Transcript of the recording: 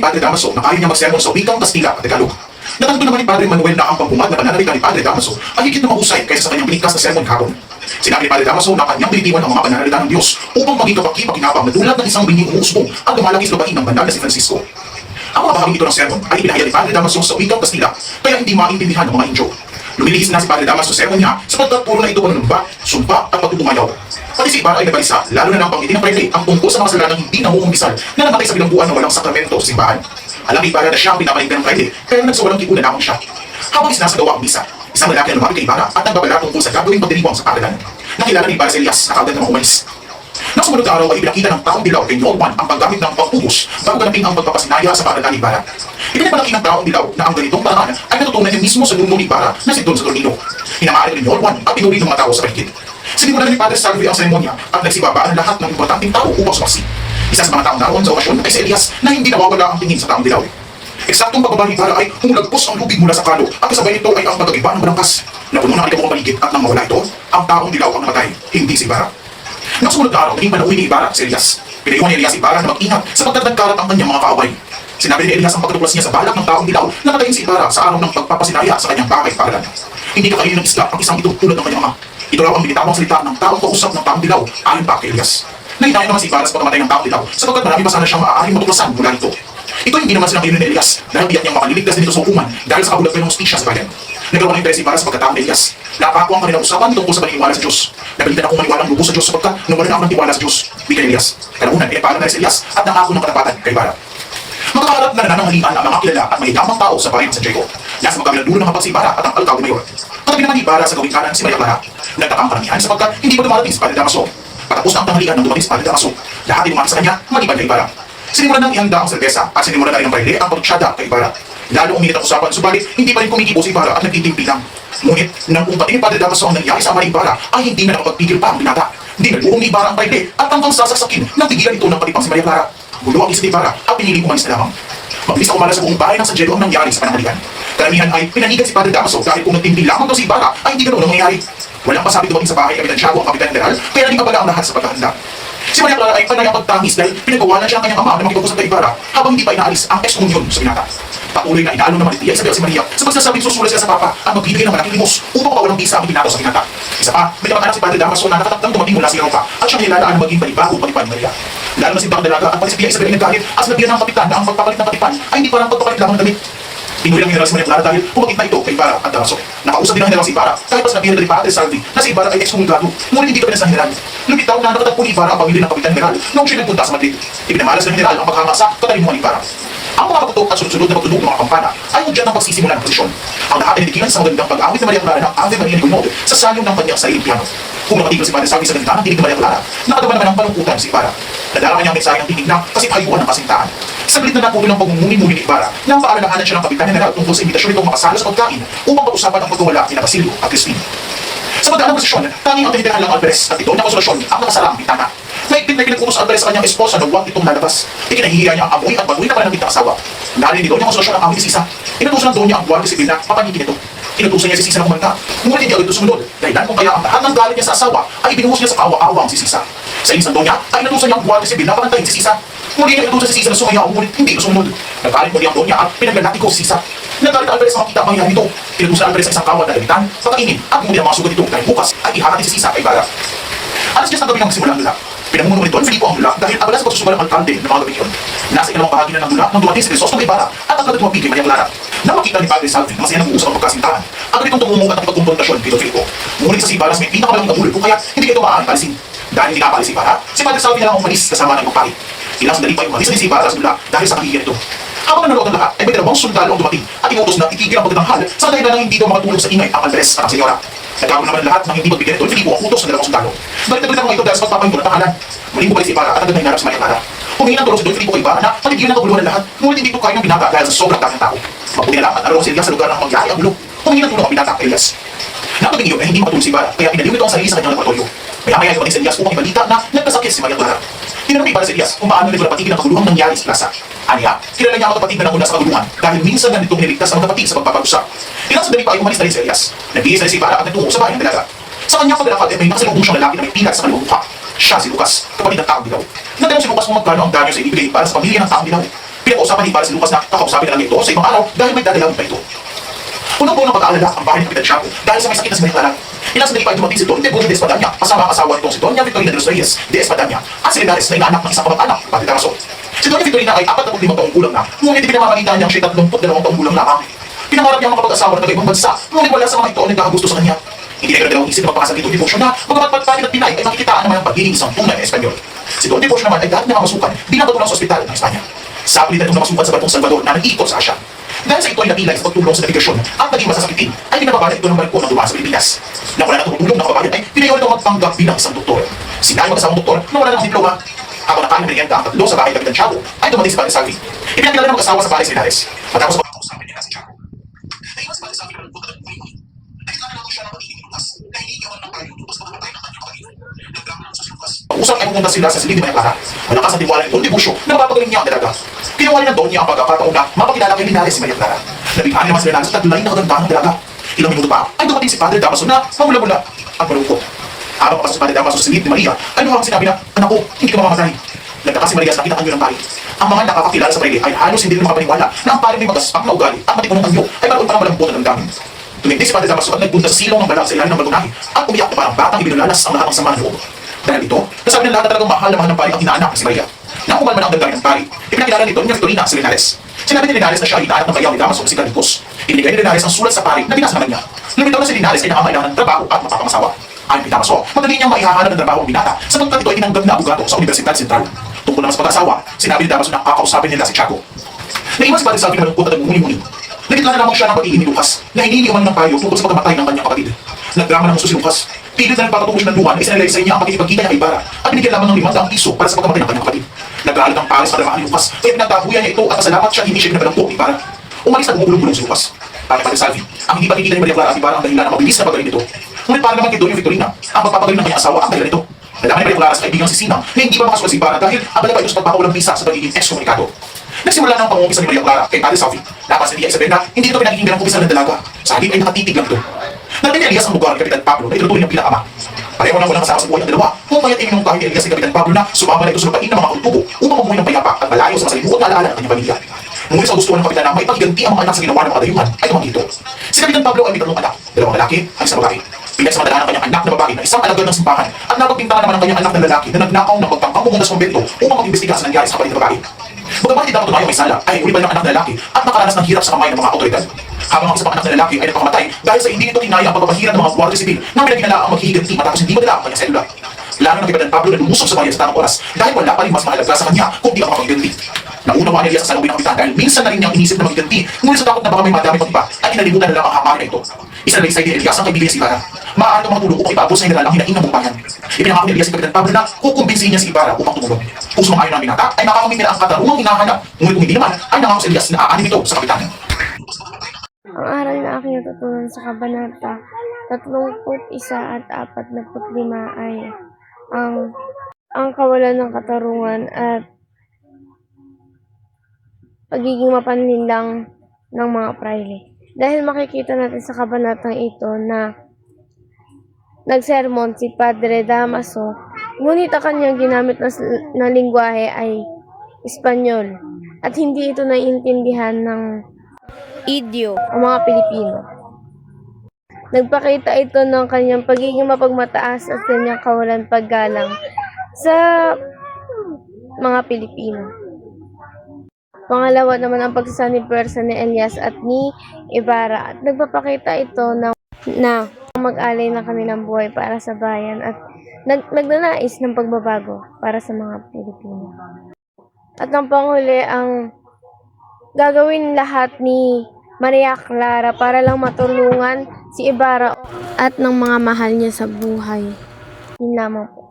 Padre Damaso na ayaw niya magsermon sa wikang Kastila at Tagalog. Natanto naman ni Padre Manuel na ang pagbungad na pananalita ni Padre Damaso ay higit na mahusay kaysa sa kanyang pinigkas na sermon kahapon. Sinabi ni Padre Damaso na kanyang binitiwan ang mga pananalita ng Diyos upang maging kapaki-pakinabang na tulad ng isang binying umuusbong at lumalaki sa lupain ng banal na si Francisco. Ang mga bahaging ito ng sermon ay ipinahayag ni Padre Damaso sa wikang Kastila kaya hindi maintindihan ng mga Indio. Lumilihis na si Padre Damaso sa sermon niya sapagkat puro na ito panunumpa, sumpa at pagtutumayaw. Pati si Ibarra ay nabalisa, lalo na ng pangiti ng prele ang tungkol sa mga kasalanan hindi namumumpisal na namatay sa bilangguan na walang sakramento sa simbahan. Alam ni Ibarra na siya ang pinapaligdan ng prele kaya nagsawalang kipunan namang siya. Habang isinasagawa ang misa, isang lalaki na lumapit kay Ibarra at nagbabala tungkol sa gagawing pagdiriwang sa paralan. Nakilala ni Ibarra si Elias na kaagad na umalis. Nang sumunod na araw ay ipinakita ng taong dilaw kay Noel Juan ang paggamit ng pagpupus bago ganapin ang pagpapasinaya sa paralan ni Ibarra. Ipinapalaki ng taong dilaw na ang ganitong paraan ay natutunan niya mismo sa nuno ni Ibarra na si Don Saturnino. Hinamaari ni Noel Juan at pinuri ng mga tao sa paligid. Sinimulan ni Padre Salvi ang seremonya at nagsibaba ang lahat ng importanteng tao upang sumaksi. Isa sa mga taong naroon sa okasyon ay si Elias na hindi nawawala ang tingin sa taong dilaw. Eksaktong pagbaba ni Ibarra ay humulagpos ang lubig mula sa kalo at kasabay nito ay ang pagkagiba ng balangkas. Napuno ng alikabukang paligid at nang mawala ito, ang taong dilaw ang namatay, hindi si Ibarra. Nang sumunod na araw, naging panauwi ni Ibarra si Elias. Pinayuhan ni Elias si Ibarra na mag-ingat sapagkat nagkalat ang kanyang mga kaaway. Sinabi ni Elias ang pagkatuklas niya sa balak ng taong dilaw na natayin si Ibarra sa araw ng pagpapasinaya sa kanyang bahay paralan. Hindi kakainin ng isla ang isang ito tulad ng kanyang ama. Ito raw ang binitawang salita ng taong kausap ng taong dilaw ayon pa kay Elias. Nahinayan naman si Ibarra sa pagkamatay ng taong dilaw sapagkat marami pa sana siyang maaaring matuklasan mula nito. Ito hindi naman silang ni Elias dahil tiyak niyang makaliligtas nito sa hukuman dahil sa kabulag ng hustisya sa bayan. Nagkaroon ng interes si Ibarra sa pagkataong ni Elias. Napako ang kanilang usapan tungkol sa paniniwala sa Diyos. Napilitan akong maniwala ang lubos sa Diyos sapagkat nawalan na ako ng tiwala sa Diyos. Wika ni Elias. Kalaunan, pinagpaalam na si Elias at nangako ng katapatan kay Ibarra. Magkaharap na nanananghalian ang mga kilala at mayayamang tao sa bayan ng San Diego. Nasa magkabilang dulo ng hapag si Ibarra at ang alcalde mayor. Patabi naman ni Ibarra sa gawing kanan si Maria Clara. Nagtakang karamihan sapagkat hindi pa dumarating si Padre Damaso. Patapos na ang tanghalian nang dumating si Padre Damaso. Lahat ay lumapit sa kanya, maliban kay Ibarra. Sinimulan ng ihanda ang serbesa at sinimulan na rin ng baile ang pagtsyada kay Ibarra. Lalo uminit ang usapan, subalit hindi pa rin kumikibo si Ibarra at nagtitimpi lang. Ngunit nang umpating ni Padre Damaso ang nangyari sa ama ni Ibarra ay hindi na nakapagpigil pa ang binata. Hindi nagbuong ni Ibarra ang baile at hanggang sasaksakin nang tigilan ito ng patipang si Maria Clara. Gulo ang isa ni Ibarra at piniling umalis na lamang. Mabilis na kumala sa buong bahay ng San Diego ang nangyari sa pananghalian. Karamihan ay pinanigan si Padre Damaso dahil kung nagtimpi lamang daw si Ibarra ay hindi ganoon ang nangyayari. Walang pasabi dumating sa bahay Kapitan Tiago ang Kapitan General kaya naging abala ang lahat sa paghahanda. Si Maria Clara ay panay ang pagtangis dahil pinagawalan siya ng kanyang ama na makipag-usap kay Ibarra habang hindi pa inaalis ang ex-komunyon sa binata. Patuloy na inaalo naman ni Tia Isabel si Maria sa pagsasabing susulat sila sa Papa at magbibigay ng malaking limos upang mawalang bisa ang binata sa binata. Isa pa, may kamag-anak si Padre Damaso na nakatakdang dumating mula sa Europa at siyang nilalaan maging panibago panipan Maria. Lalo na si Bang Dalaga at pati si Tia Isabel ay nagkahit at sinabihan ng kapitan na ang pagpapalit ng katipan ay hindi parang pagpapalit lamang ng damit. Pinulang General si Maria Clara dahil pumakit na ito kay Ibarra at Damaso. Nakausap din ang General si Ibarra kahit pa sinabihan ni Padre Salvi na si Ibarra ay ex-komungado, ngunit hindi ito pinasa ng General. Lumitaw na nakatagpo ni Ibarra ang pamilya ng Kapitan General noong siya nagpunta sa Madrid. Ipinamalas ng General ang paghanga sa katalinuhan ni Ibarra. Ang mga pagtutok at sunod-sunod na pagtunog ng mga kampana ay hudyat ng pagsisimula ng posisyon. Ang lahat ay nitikilan sa magandang pag-awit ni Maria Clara ng Ave Maria Nicolod sa salong ng kanyang sariling piano. Kung nakatigil si Padre Salvi sa ganda ng tinig ni Maria Clara, nakataban naman ang palungkutan si Ibarra. Nadala niya ang mensahe ng tinig na kasi hayuan ng kasintahan. Saglit na napuno ng pagmumuni-muni ni Ibarra nang paalalahanan siya ng Kapitan General tungkol sa imbitasyon nitong makasalo sa pagkain upang pag-usapan ang pagkawala ni Basilio at Crispin. Sa pagdaan ng posisyon, tanging ang tinitirahan lang Alvarez at ito niya konsolasyon ang nakasarang bintana. Mahigpit na pinag-utos Alvarez sa kanyang esposa na huwag itong lalabas. Ikinahihiya niya ang amoy at bagoy na pananamit ng asawa. Narinig nito niya konsolasyon ang aming si Sisa. Inutusan ng doon niya ang buwan si Sibila, papanikin ito. Inutusan niya si Sisa na kumanta. Ngunit hindi agad ito sumunod. Dahilan kung kaya ang lahat ng galit niya sa asawa ay ibinuhos niya sa kaawa-awang si Sisa. Sa inis ng doon niya ay inutusan niya ang buwan si Sibila na pakantayin si Sisa. Muli niya inutusan si Sisa na sumayaw ngunit hindi ito sumunod. Nagalit muli ang doon niya at pinaglalati ko si Sisa. Nagalit ang Alvarez sa makita ang mangyayari nito. Inutusan Alvarez sa isang kawat na galitan, pagkainin at muli ang mga sugat nito dahil bukas ay ihahatin si Sisa kay Ibarra. Alas 10 ng gabi nang magsimula ang lula. Pinamumuno nito ang Filipo ang lula dahil abala sa pagsusugal ng alkalde ng mga gabi yun. Nasa ikalawang bahagi na ng lula nang dumating si Crisostomo Ibarra at agad tumapig kay Maria Clara. Nang makita ni Padre Salvi na masaya nag-uusap ang pagkasintahan, agad itong tumungong at nakipagkumprontasyon kay Don Filipo. Ngunit sa si Ibarra may pinakamalang kabulol kung kaya hindi ito maaaring palisin. Dahil hindi napalis si Ibarra, si Padre Salvi na lang umalis kasama ng ibang pari. Ilang sandali pa umalis na si Ibarra sa lula dahil sa kahihiyan ito. Habang nanonood ng lahat, ay may dalawang sundalo ang dumating at inutos na itigil ang pagtatanghal sa dahilan na hindi daw makatulog sa ingay ang Alvarez at ang senyora. Nagkaroon naman ng lahat ng hindi pagbigyan nito, Filipo ang utos ng dalawang sundalo. Balik na mga ito dahil sa pagpapahinto ng tahanan. Muling bumalik si Ibarra at agad na hinarap si Maria Clara. Humingi ng tulong si Don Filipo kay Ibarra na paligyan ng kabuluhan ng lahat, ngunit hindi ito kaya ng binata dahil sa sobrang daming tao. Mabuti na lang at naroon si Elias sa lugar ng mangyari ang gulo. Humingi ng tulong ang binata kay Elias. Napaging iyon ay hindi makatulong si Ibarra, kaya pinaliw ito ang sarili sa kanyang laboratorio. Maya-maya ay dumating si Elias upang ibalita na nagkasakit si Maria Clara. Tinanong ni Ibarra si Elias kung paano nito napatigil ang kaguluhang nangyari sa plaza. Aniya, kilala niya ang kapatid na nanguna sa kaguluhan dahil minsan na nitong niligtas ang kapatid sa pagpapagusa. Ilang sandali pa ay umalis na rin si Elias. Nagbihis na rin si Ibarra at nagtungo sa bahay ng dalaga. Sa kanyang paglalakad ay may nakasalubong siyang lalaki na may pilat sa kanilang mukha. Siya si Lucas, kapatid ng taong dilaw. Nagtanong si Lucas kung magkano ang danyo sa ibibigay para sa pamilya ng taong dilaw. Pinag-uusapan ni Ibarra si Lucas na kakausapin na lang ito sa ibang araw dahil may dadalawin pa ito. Unang-unang pag-aalala ang bahay ni Kapitan Tiago dahil sa may sakit na si Maria Clara. Ilang sandali pa ay dumating si Don Tebudo de Espadanya kasama ang asawa nitong si Doña Victorina de los Reyes de Espadanya at si Linares na inaanak ng isang kamag-anak, Padre Damaso. Si Doña Victorina ay 45 taong gulang na, ngunit ipinamamalitan niyang siya'y 32 taong gulang lamang. Pinangarap niya ang makapag-asawa ng taga-ibang bansa, ngunit wala sa mga ito ang nagkakagusto sa kanya. Hindi na dalawang isip na magpakasal dito Devotion na, magamat Patpatin at Pinay ay makikitaan naman ang pagiging isang tunay na Espanyol. Si Don Devotion naman ay dahil namamasukan bilang katulang sa ospital ng Espanya. Sa pilitan ng namasukan sa Batong Salvador na nag-iikot sa Asya. Dahil sa ito ay napilay sa pagtulong sa navigasyon at naging masasakitin, ay pinababala ito ng barko ng dumaan sa Pilipinas. Na wala na tumutulong na kababayan ay pinayaw ito magpanggap bilang isang doktor. Sinabi mag-asawang doktor na wala namang diploma. Ako nakain ng reyenta ang tatlo sa bahay ng Kapitan Tiago ay dumating si Padre Salvi. Ipinakilala ng mag-asawa sa bahay si Linares. Matapos pag-usapin niya si Tiago. Naiwan si Padre Salvi na nagpunta ng buhay. Nakilala naman siya ng pagiging Lucas na hindi iwan ng tayo upos pagkamatay ng kanyang kapatid. Nagdrama ng Sus Lucas. Pag-usap ay pumunta sila sa silid ni Maria Clara. Malakas ang tiwala nito Debusyo na mapapagaling niya ang dalaga. Kinuha niya ng Doña ang pagkakataon na mapakilala kay Linares si Maria Clara. Nabighaan naman si Linares at taglay na kaganda ng dalaga. Ilang minuto pa ay dumating si Padre Damaso na mamula-mula ang malungkot. Habang papasok si Padre Damaso sa silid ni Maria, ay luhang sinabi na, "Anak ko, hindi ka mamamatay." Nagtaka si Maria sa nakita anyo ng pari. Ang mga nakakakilala sa pari ay halos hindi rin makapaniwala na ang pari may magaspang na ugali at matipunong anyo ay paroon parang malambot na damdamin. Tumindig si Padre Damaso at nagpunta sa silong ng balag sa ilalim ng balkonahe at umiyak na parang batang ibinulalas ang lahat ng sama ng loob. Dahil dito, nasabi ng lahat na talagang mahal na mahal ng pari ang inaanak ni si Maria. Nang umalman ang damdamin ng pari, ipinakilala nito niya Victorina si Linares. Sinabi ni Linares na siya ay inaanak ng bayaw ni Damaso si Carlitos. Ibinigay ni Linares ang sulat sa pari na binasa naman niya. Lumitaw na si Linares ay nakakailangan ng trabaho at mapapangasawa. Ayon kay Damaso, madali niyang maihahanap ng trabaho ang binata sapagkat ito ay tinanggap na abogado sa Universidad Central. Tungkol naman sa pag-asawa, sinabi ni Damaso na kakausapin nila si Tiago. Naiwan si Padre Salvi na malungkot at nagmumuni-muni. Nagitla na lamang siya ng pag-ibig ni Lucas na hindi iniwan ng payo tungkol sa pagkamatay ng kanyang kapatid. Nagdrama ng gusto si Lucas. Pilit na nagpapatuloy siya ng luha na isinalaysay niya ang pakikipagkita niya kay Ibarra at binigyan lamang ng 500 piso para sa pagkamatay ng kanyang kapatid. Nag-aalala ng pares sa dramaan ni Lucas kaya pinagtabuyan niya ito at pasalamat siya hindi siya pinapalampok ni Ibarra. Umalis at bumulong-bulong si Lucas. Para kay Padre Salvi, ang hindi pagkikita ni Maria Clara at Ibarra ang dahilan ng mabilis na pagaling nito. Ngunit para naman kay Doña Victorina, ang pagpapagaling ng kanyang asawa ang dahilan nito. Nalaman ni Maria Clara sa kaibigang si Sinang na hindi pa makasuha si Ibarra dahil ang balaba ito sa pagpapawalang bisa sa pagiging ex-komunikado. Nagsimula na ang pangungkisa ni Maria Clara kay Padre Salvi. Napas ni Tia Isabel na hindi ito pinagiging ng kumpisa ng dalaga. Sa halip ay nakatitig lang ito. Nalaman ni Elias ang lugar ni Kapitan Pablo na itinutuloy niyang bilang ama. Pareho nang walang kasama sa buhay ng dalawa. Kung kaya't iminungkahin ni Elias ni Kapitan Pablo na sumama na ito sa lupain ng mga kautubo upang mamuhay ng payapa at malayo sa masalimuot na alaala ng kanyang pamilya. Ngunit sa gustuhan ng kapitan na may pagganti ang mga anak sa ginawa ng mga dayuhan ay tumanggi ito. Si Kapitan Pablo ay may 3 anak, 2 lalaki at 1 babae. Pinagsamadalaan ang kanyang anak na babae na isang alagad ng simbahan at napagpintahan naman ang kanyang anak na lalaki na nagnakaw ng pagtangkang pumunta sa kumbento upang mag-imbestiga sa nangyari sa kapatid na babae. Bagamat hindi dapat tunayang may sala, ay uli pa ng anak na lalaki at nakaranas ng hirap sa kamay ng mga otoridad. Habang ang isa pang anak na lalaki ay nagpakamatay dahil sa hindi nito tinaya ang pagpapahirap ng mga guardia sibil na pinaginala ang maghihiganti matapos hindi madala ang kanyang selula. Lalo ng Kapitan Pablo na lumusok sa bayan sa tamang oras dahil wala pa rin mas mahalaga sa kanya kundi ang makapaghiganti. Naunawaan ni Elias sa salubin ng kapitan dahil minsan na rin niyang inisip na maghiganti ngunit sa takot na baka may madami pang iba ay kinalimutan na lang ang hamari na ito. Isinalaysay ni Elias ang kaibigan si Ibarra. Maaari ang mga tulong upang ipaabot sa general ang hinaing ng bumpayan. Ipinangako ni Elias si Kapitan Pablo na kukumbinsihin niya si Ibarra upang tumulong. Kung sumangayon ng binata ay makakamit nila ang katarungang hinahanap ngunit kung hindi naman ay nangako si Elias na aanin ito sa kapitan. Ang aral na aking natutunan sa Kabanata 31 at 45 ay ang kawalan ng katarungan at pagiging mapanlinlang ng mga praile. Dahil makikita natin sa kabanatang ito na nagsermon si Padre Damaso, ngunit ang kanyang ginamit na lingwahe ay Espanyol at hindi ito naiintindihan ng idyo o mga Pilipino. Nagpakita ito ng kanyang pagiging mapagmataas at kanyang kawalan paggalang sa mga Pilipino. Pangalawa naman ang pagsasanib-pwersa ni Elias at ni Ibarra at nagpapakita ito na mag-alay ng kanilang buhay para sa bayan at nagnanais ng pagbabago para sa mga Pilipino. At ang panghuli ang gagawin lahat ni Maria Clara para lang matulungan si Ibarra at ng mga mahal niya sa buhay. Yun lamang po.